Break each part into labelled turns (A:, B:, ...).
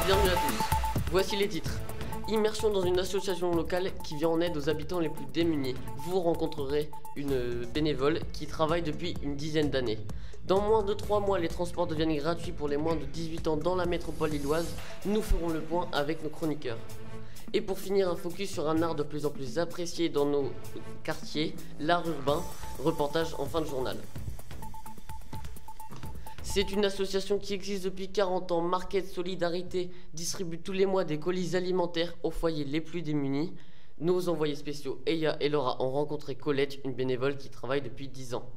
A: et bienvenue à tous. Voici les titres. Immersion dans une association locale qui vient en aide aux habitants les plus démunis. Vous rencontrerez une bénévole qui travaille depuis une dizaine d'années. Dans moins de 3 mois, les transports deviennent gratuits pour les moins de 18 ans dans la métropole lilloise. Nous ferons le point avec nos chroniqueurs. Et pour finir, un focus sur un art de plus en plus apprécié dans nos quartiers, l'art urbain, reportage en fin de journal. C'est une association qui existe depuis 40 ans. Market Solidarité distribue tous les mois des colis alimentaires aux foyers les plus démunis. Nos envoyés spéciaux Eya et Laura ont rencontré Colette, une bénévole qui travaille depuis 10 ans.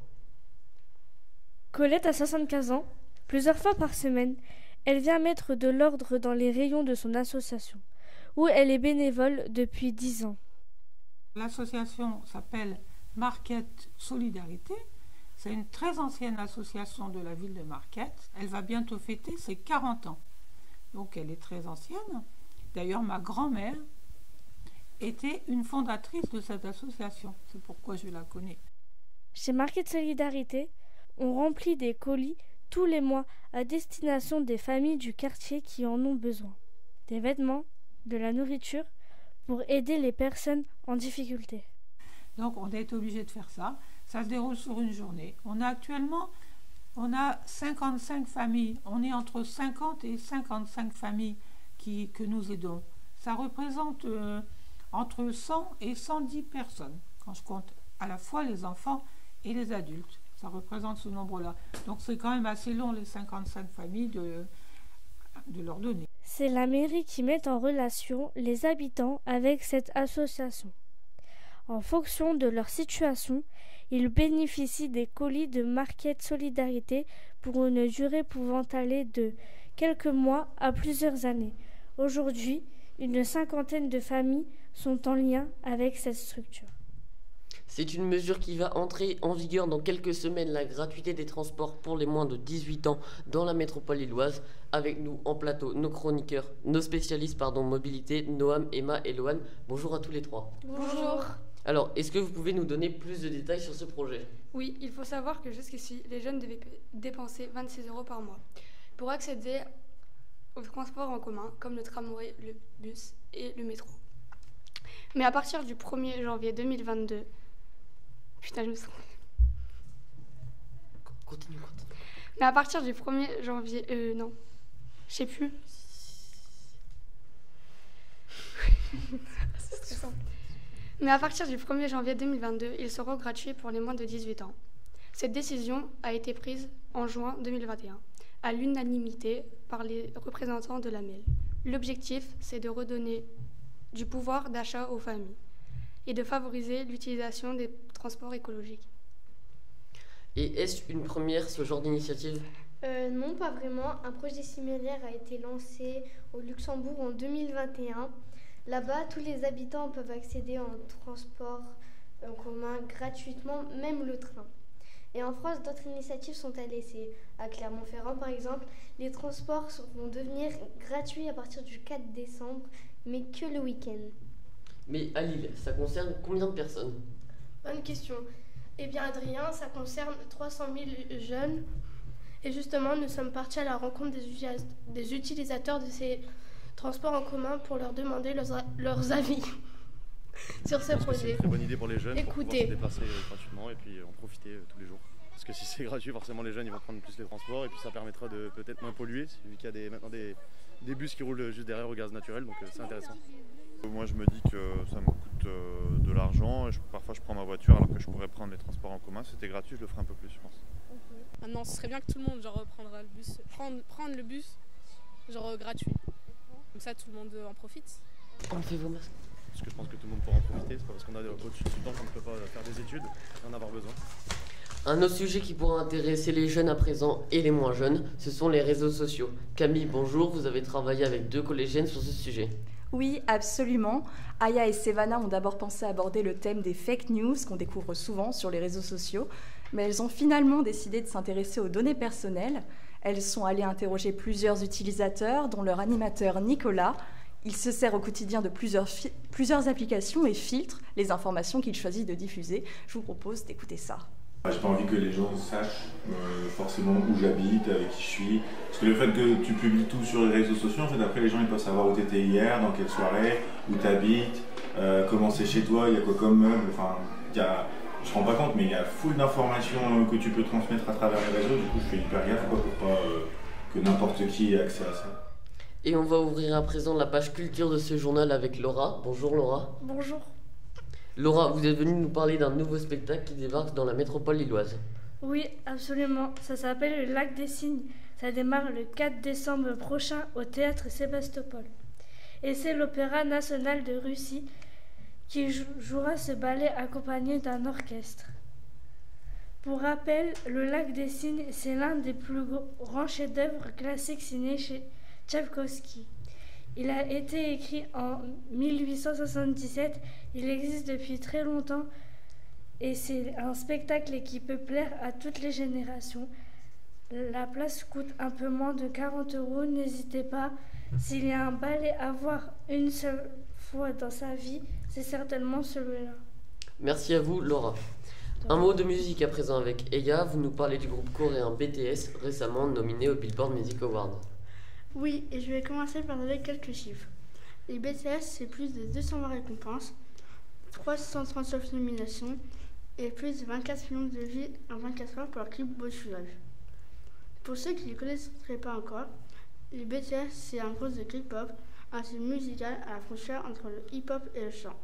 B: Colette a 75 ans. Plusieurs fois par semaine, elle vient mettre de l'ordre dans les rayons de son association, où elle est bénévole depuis 10 ans.
C: L'association s'appelle Market Solidarité. C'est une très ancienne association de la ville de Marquette. Elle va bientôt fêter ses 40 ans. Donc elle est très ancienne. D'ailleurs, ma grand-mère était une fondatrice de cette association. C'est pourquoi je la connais.
B: Chez Market Solidarité, on remplit des colis tous les mois à destination des familles du quartier qui en ont besoin. Des vêtements, de la nourriture, pour aider les personnes en difficulté.
C: Donc on est obligé de faire ça. Ça se déroule sur une journée. On a 55 familles. On est entre 50 et 55 familles que nous aidons. Ça représente entre 100 et 110 personnes, quand je compte à la fois les enfants et les adultes. Ça représente ce nombre-là. Donc c'est quand même assez long, les 55 familles, de leur donner.
B: C'est la mairie qui met en relation les habitants avec cette association. En fonction de leur situation, ils bénéficient des colis de Market Solidarité pour une durée pouvant aller de quelques mois à plusieurs années. Aujourd'hui, une cinquantaine de familles sont en lien avec cette structure.
A: C'est une mesure qui va entrer en vigueur dans quelques semaines, la gratuité des transports pour les moins de 18 ans dans la métropole lilloise. Avec nous en plateau, nos chroniqueurs, nos spécialistes mobilité, Noam, Emma et Loane. Bonjour à tous les trois.
D: Bonjour.
A: Alors, est-ce que vous pouvez nous donner plus de détails sur ce projet ?
D: Oui, il faut savoir que jusqu'ici, les jeunes devaient dépenser 26 € par mois pour accéder aux transports en commun, comme le tramway, le bus et le métro. Mais à partir du 1er janvier 2022... Putain, je me sens...
A: Continue.
D: Mais à partir du 1er janvier... non, je sais plus. C'est stressant. Mais à partir du 1er janvier 2022, ils seront gratuits pour les moins de 18 ans. Cette décision a été prise en juin 2021, à l'unanimité par les représentants de la MEL. L'objectif, c'est de redonner du pouvoir d'achat aux familles et de favoriser l'utilisation des transports écologiques.
A: Et est-ce une première, ce genre d'initiative ?
E: Non, pas vraiment. Un projet similaire a été lancé au Luxembourg en 2021. Là-bas, tous les habitants peuvent accéder en transport en commun gratuitement, même le train. Et en France, d'autres initiatives sont à laisser. À Clermont-Ferrand, par exemple, les transports vont devenir gratuits à partir du 4 décembre, mais que le week-end.
A: Mais à Lille, ça concerne combien de personnes ?
F: Bonne question. Eh bien, Adrien, ça concerne 300 000 jeunes. Et justement, nous sommes partis à la rencontre des utilisateurs de ces transports en commun pour leur demander leurs avis sur ce projet.
G: C'est une très bonne idée pour les jeunes.
F: Écoutez.
G: Pour pouvoir se déplacer gratuitement et puis en profiter tous les jours. Parce que si c'est gratuit, forcément les jeunes ils vont prendre plus les transports et puis ça permettra de peut-être moins polluer, vu qu'il y a maintenant des bus qui roulent juste derrière au gaz naturel, donc c'est intéressant.
H: Moi je me dis que ça me coûte de l'argent et parfois je prends ma voiture alors que je pourrais prendre les transports en commun. Si c'était gratuit, je le ferais un peu plus, je pense.
I: Maintenant, ce serait bien que tout le monde prendra le bus, prendre le bus gratuit. Comme ça, tout le monde en profite.
A: Enlevez vos masques.
G: Parce que je pense que tout le monde pourra en profiter, c'est pas parce qu'on a au-dessus du temps qu'on ne peut pas faire des études et en avoir besoin.
A: Un autre sujet qui pourra intéresser les jeunes à présent et les moins jeunes, ce sont les réseaux sociaux. Camille, bonjour, vous avez travaillé avec 2 collégiennes sur ce sujet.
J: Oui, absolument. Aya et Sevana ont d'abord pensé aborder le thème des fake news qu'on découvre souvent sur les réseaux sociaux, mais elles ont finalement décidé de s'intéresser aux données personnelles. Elles sont allées interroger plusieurs utilisateurs, dont leur animateur Nicolas. Il se sert au quotidien de plusieurs applications et filtre les informations qu'il choisit de diffuser. Je vous propose d'écouter ça.
K: J'ai pas envie que les gens sachent forcément où j'habite, avec qui je suis. Parce que le fait que tu publies tout sur les réseaux sociaux, en fait, après les gens ils peuvent savoir où tu étais hier, dans quelle soirée, où tu habites, comment c'est chez toi, il y a quoi comme meuble. Enfin, je ne me rends pas compte, mais il y a full d'informations que tu peux transmettre à travers les réseaux. Du coup, je fais hyper gaffe pour pas que n'importe qui ait accès à ça.
A: Et on va ouvrir à présent la page culture de ce journal avec Laura. Bonjour Laura.
B: Bonjour.
A: Laura, vous êtes venue nous parler d'un nouveau spectacle qui débarque dans la métropole lilloise.
B: Oui, absolument. Ça s'appelle le Lac des Cygnes. Ça démarre le 4 décembre prochain au théâtre Sébastopol. Et c'est l'Opéra national de Russie qui jouera ce ballet accompagné d'un orchestre. Pour rappel, le Lac des Cygnes, c'est l'un des plus grands chefs-d'œuvre classiques signés chez Tchaïkovski. Il a été écrit en 1877, il existe depuis très longtemps et c'est un spectacle qui peut plaire à toutes les générations. La place coûte un peu moins de 40 €, n'hésitez pas. S'il y a un ballet à voir une seule fois dans sa vie, c'est certainement celui-là.
A: Merci à vous Laura. Un mot de musique à présent avec Eya, vous nous parlez du groupe coréen BTS, récemment nominé au Billboard Music Award.
L: Oui, et je vais commencer par donner quelques chiffres. Les BTS, c'est plus de 220 récompenses, 339 nominations et plus de 24 millions de vues en 24 heures pour leur clip Watch You Live. Pour ceux qui ne les connaîtraient pas encore, les BTS, c'est un groupe de K-pop, un style musical à la frontière entre le hip-hop et le chant.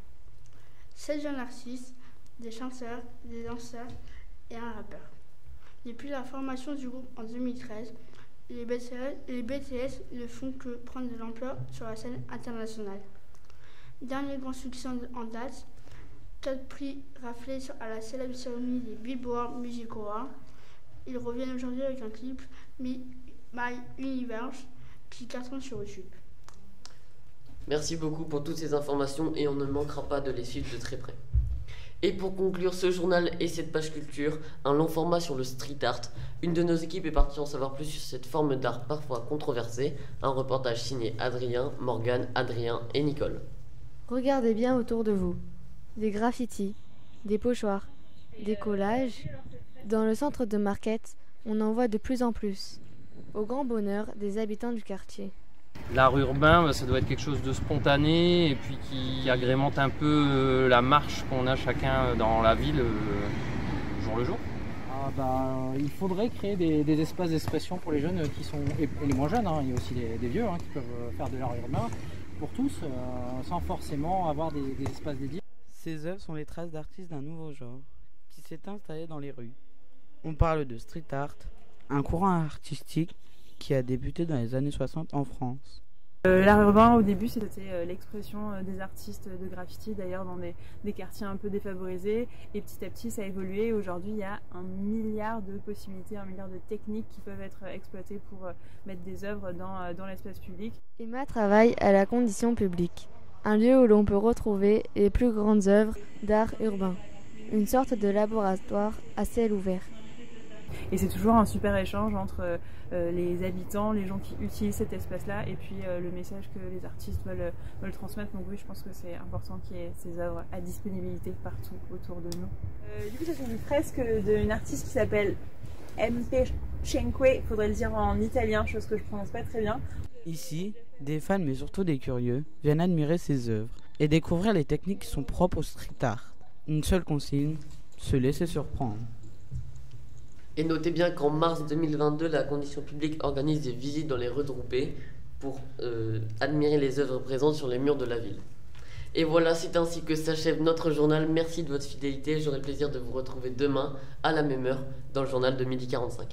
L: 7 jeunes artistes, des chanteurs, des danseurs et un rappeur. Depuis la formation du groupe en 2013, les BTS ne font que prendre de l'ampleur sur la scène internationale. Dernier grand succès en date, 4 prix raflés à la célèbre cérémonie des Billboard Music Awards. Ils reviennent aujourd'hui avec un clip My Universe qui cartonne sur YouTube.
A: Merci beaucoup pour toutes ces informations et on ne manquera pas de les suivre de très près. Et pour conclure ce journal et cette page culture, un long format sur le street art. Une de nos équipes est partie en savoir plus sur cette forme d'art parfois controversée. Un reportage signé Adrien, Morgane, Adrien et Nicole.
M: Regardez bien autour de vous. Des graffitis, des pochoirs, des collages. Dans le centre de Marquette, on en voit de plus en plus. Au grand bonheur des habitants du quartier.
N: L'art urbain, ça doit être quelque chose de spontané et puis qui agrémente un peu la marche qu'on a chacun dans la ville jour le jour.
O: Il faudrait créer des espaces d'expression pour les jeunes qui sont, et les moins jeunes, il y a aussi des vieux qui peuvent faire de l'art urbain pour tous, sans forcément avoir des espaces dédiés.
P: Ces œuvres sont les traces d'artistes d'un nouveau genre qui s'est installé dans les rues. On parle de street art, un courant artistique qui a débuté dans les années 60 en France.
Q: L'art urbain, au début, c'était l'expression des artistes de graffiti, d'ailleurs dans des quartiers un peu défavorisés. Et petit à petit, ça a évolué. Aujourd'hui, il y a 1 milliard de possibilités, 1 milliard de techniques qui peuvent être exploitées pour mettre des œuvres dans l'espace public.
M: Emma travaille à la Condition publique, un lieu où l'on peut retrouver les plus grandes œuvres d'art urbain. Une sorte de laboratoire à ciel ouvert.
Q: Et c'est toujours un super échange entre les habitants, les gens qui utilisent cet espace-là et puis le message que les artistes veulent transmettre. Donc oui, je pense que c'est important qu'il y ait ces œuvres à disponibilité partout autour de nous. Du coup, ça c'est une fresque d'une artiste qui s'appelle MP Cinque, il faudrait le dire en italien, chose que je ne prononce pas très bien.
P: Ici, des fans mais surtout des curieux viennent admirer ces œuvres et découvrir les techniques qui sont propres au street art. Une seule consigne, se laisser surprendre.
A: Et notez bien qu'en mars 2022, la Condition publique organise des visites dans les rues de Roubaix pour admirer les œuvres présentes sur les murs de la ville. Et voilà, c'est ainsi que s'achève notre journal. Merci de votre fidélité. J'aurai le plaisir de vous retrouver demain à la même heure dans le journal de 12h45.